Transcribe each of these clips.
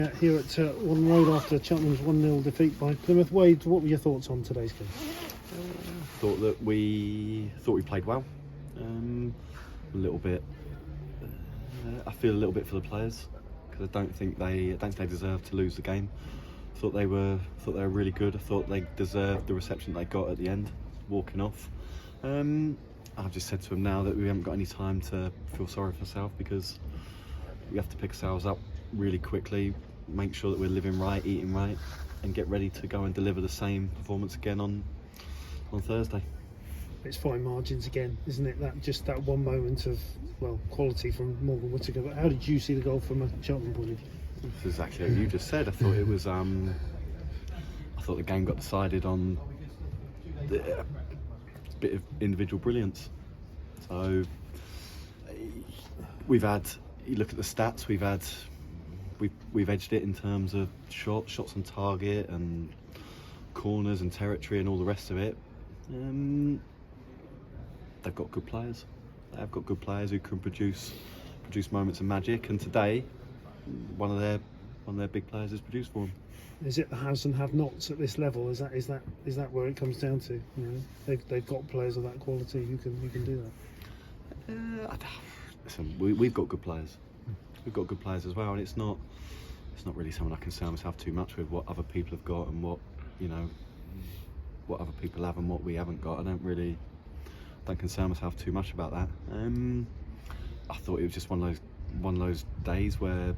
Here at One Road after Cheltenham's 1-0 defeat by Plymouth. Wade, what were your thoughts on today's game? Thought we played well. A little bit. I feel a little bit for the players because I don't think they deserve to lose the game. Thought they were really good. I thought they deserved the reception they got at the end, walking off. I've just said to them now that we haven't got any time to feel sorry for ourselves because we have to pick ourselves up really quickly, make sure that we're living right, eating right, and get ready to go and deliver the same performance again on Thursday. It's fine margins again, isn't it? That one moment of quality from Morgan Whittaker. But how did you see the goal from a Cheltenham point of view? This is exactly what you just said. I thought it was. I thought the game got decided on a bit of individual brilliance. So we've had. You look at the stats. We've edged it in terms of shots on target and corners and territory and all the rest of it. They've got good players. They have got good players who can produce moments of magic. And today, one of their big players is produced for them. Is it the haves and have-nots at this level? Is that where it comes down to? You know, they've got players of that quality who can do that. Listen, we've got good players. We've got good players as well, and it's not really something I concern myself too much with what other people have got and what other people have and what we haven't got. I don't concern myself too much about that. I thought it was just one of those days where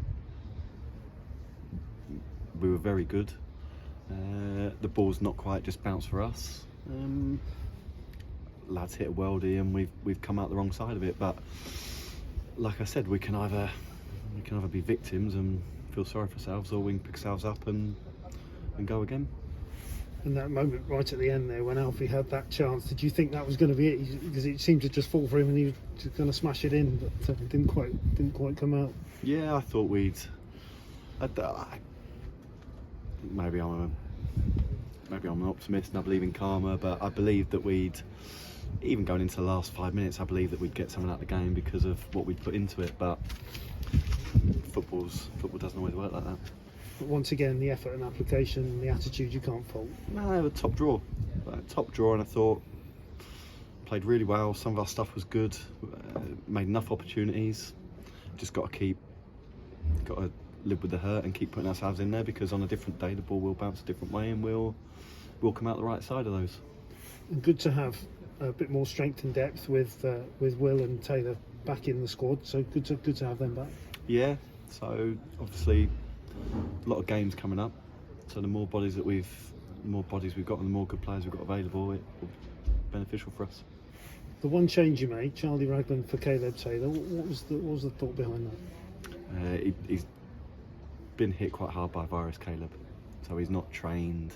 we were very good. The ball's not quite just bounced for us. Lads hit a worldie and we've come out the wrong side of it. But like I said, we can either be victims and feel sorry for ourselves, or we can pick ourselves up and go again. And that moment right at the end there, when Alfie had that chance, did you think that was going to be it? Because it seemed to just fall for him and he was just going to smash it in, but it didn't quite come out. Yeah, I thought maybe I'm an optimist and I believe in karma, but I believe that even going into the last 5 minutes, I believe that we'd get something out of the game because of what we'd put into it. But football doesn't always work like that. But once again, the effort and application and the attitude you can't fault. No, top draw, and I thought played really well. Some of our stuff was good, made enough opportunities. Just got to live with the hurt and keep putting ourselves in there, because on a different day the ball will bounce a different way and we'll come out the right side of those. And good to have a bit more strength and depth with Will and Taylor back in the squad. So good to have them back. Yeah. So obviously a lot of games coming up. So the more bodies we've got and the more good players we've got available, it will be beneficial for us. The one change you made, Charlie Ragland for Caleb Taylor. What was the thought behind that? He's been hit quite hard by virus, Caleb. So he's not trained.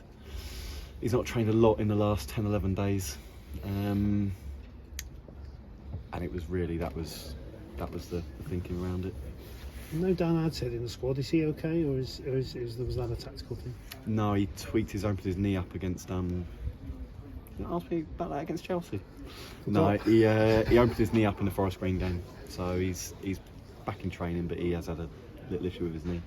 He's not trained a lot in the last 10-11 days, and it was really that was the thinking around it. No Dan Adshead in the squad. Is he okay, or was that a tactical thing? No, he tweaked opened his knee up against. Did you ask me about that against Chelsea? No, he opened his knee up in the Forest Green game, so he's back in training, but he has had a little issue with his knee.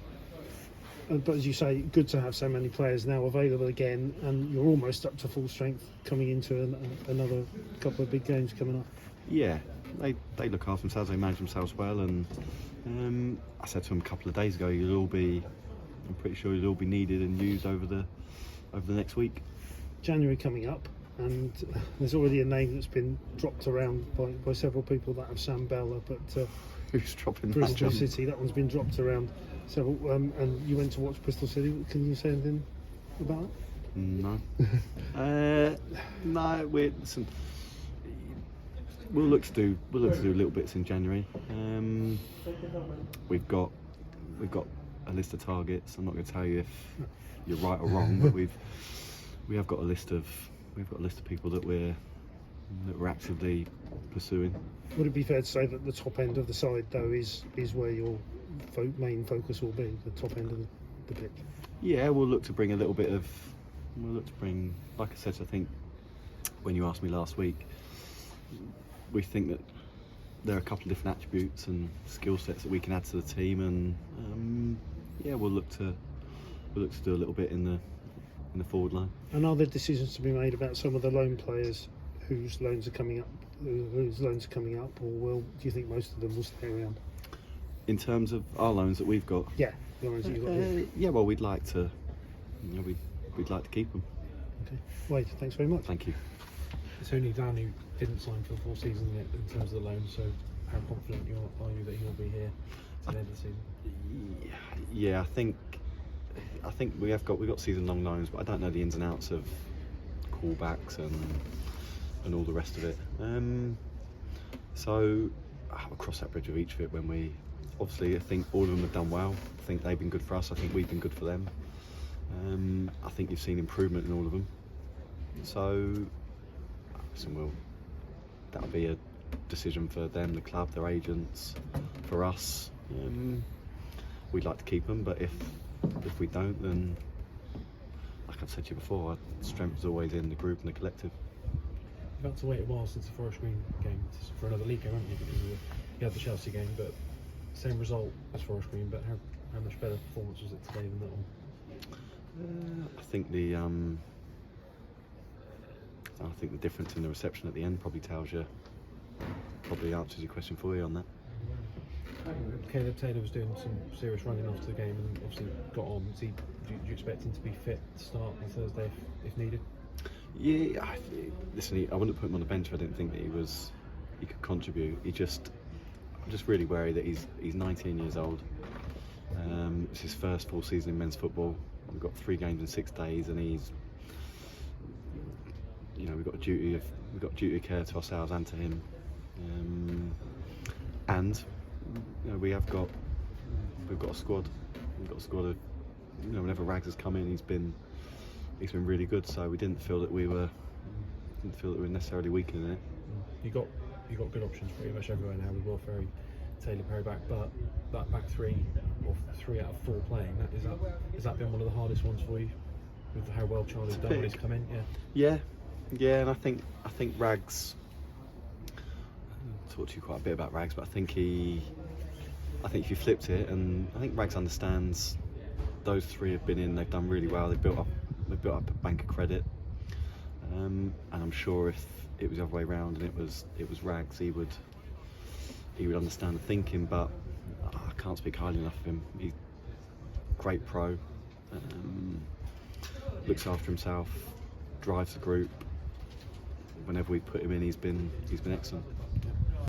But as you say, good to have so many players now available again, and you're almost up to full strength coming into another couple of big games coming up. Yeah, they look after themselves, they manage themselves well, and I said to them a couple of days ago, I'm pretty sure you'll all be needed and used over the next week. January coming up, and there's already a name that's been dropped around by several people, that of Sam Bell up at who's dropping Bristol City. That one's been dropped around several. And you went to watch Bristol City. Can you say anything about it? No. No. Listen, we'll look to do little bits in January. We've got a list of targets. I'm not going to tell you if you're right or wrong, but we have got a list of people that we're actively pursuing. Would it be fair to say that the top end of the side, though, is where your main focus will be, the top end of the pitch? Yeah, we'll look to bring like I said, I think when you asked me last week, we think that there are a couple of different attributes and skill sets that we can add to the team, and yeah, we'll look to do a little bit in the forward line. And are there decisions to be made about some of the loan players whose loans are coming up? Or do you think most of them will stay around? In terms of our loans that we've got, Yeah, the loans that you've got here. yeah, well, we'd like to keep them. Okay, Wade, thanks very much. Thank you. It's only Dan who didn't sign for the full season in terms of the loan, so how confident are you that he'll be here to the end of the season? Yeah, I think we've got season-long loans, but I don't know the ins and outs of callbacks and all the rest of it. So I'll cross that bridge with each of it when we. Obviously, I think all of them have done well. I think they've been good for us. I think we've been good for them. I think you've seen improvement in all of them. So, that'll be a decision for them, the club, their agents, for us. We'd like to keep them, but if we don't, then, like I've said to you before, our strength is always in the group and the collective. You've had to wait a while since the Forest Green game for another league game, haven't you? Because you had the Chelsea game, but same result as Forest Green, but how much better performance was it today than that one? I think the difference in the reception at the end probably answers your question for you on that. Caleb Taylor was doing some serious running after the game and obviously got on. Do you expect him to be fit to start on Thursday if needed? Yeah, I wouldn't put him on the bench if I didn't think that he could contribute. I'm just really wary that he's 19 years old. It's his first full season in men's football. We've got 3 games in 6 days, and we've got a duty of care to ourselves and to him. And we've got a squad. We've got a squad of whenever Rags has come in, he's been really good. So we didn't feel that we were necessarily weakening it. You got good options pretty much everywhere now with Will Ferry, Taylor Perry back, but that back 3 or 3 out of 4 playing, has that been one of the hardest ones for you with how well Charlie's done when he's come in? Yeah, and I think Rags. I'll talk to you quite a bit about Rags, but I think if you flipped it, and I think Rags understands those 3 have been in, they've done really well, they've built up a bank of credit, and I'm sure if it was the other way around and it was Rags, he would understand the thinking, but I can't speak highly enough of him. He's a great pro, looks after himself, drives the group. Whenever we put him in, he's been excellent.